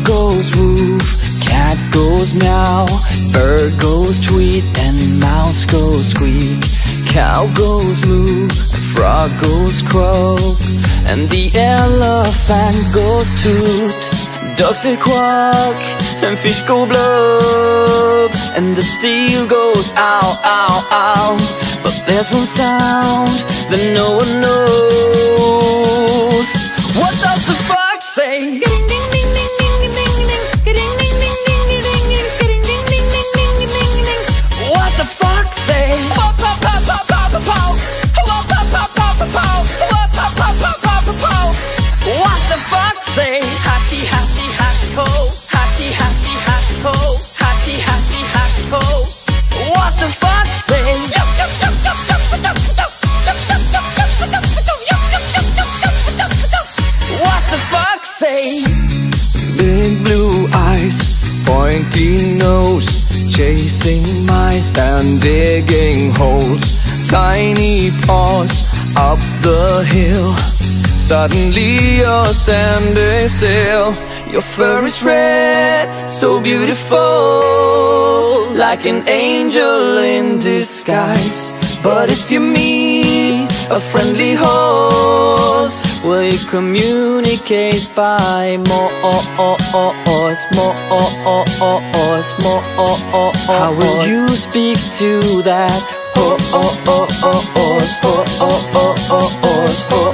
goes woof, cat goes meow, bird goes tweet, and mouse goes squeak. Cow goes moo, frog goes croak, and the elephant goes toot. Ducks say quack, and fish go blub, and the seal goes ow, ow, ow. But there's one sound that no one knows. What does the fox say? What the fox say? What the fox say? Hatty, hatty, hat, ho. Hatty, hatty, hat, ho. Hatty, hatty, hat, ho. What the fox say? What the fox say? Big blue eyes, pointy nose, chasing mice and digging holes. Tiny paws up the hill. Suddenly you're standing still. Your fur is red, so beautiful, like an angel in disguise. But if you meet a friendly horse, will you communicate by more? How will you speak to that horse?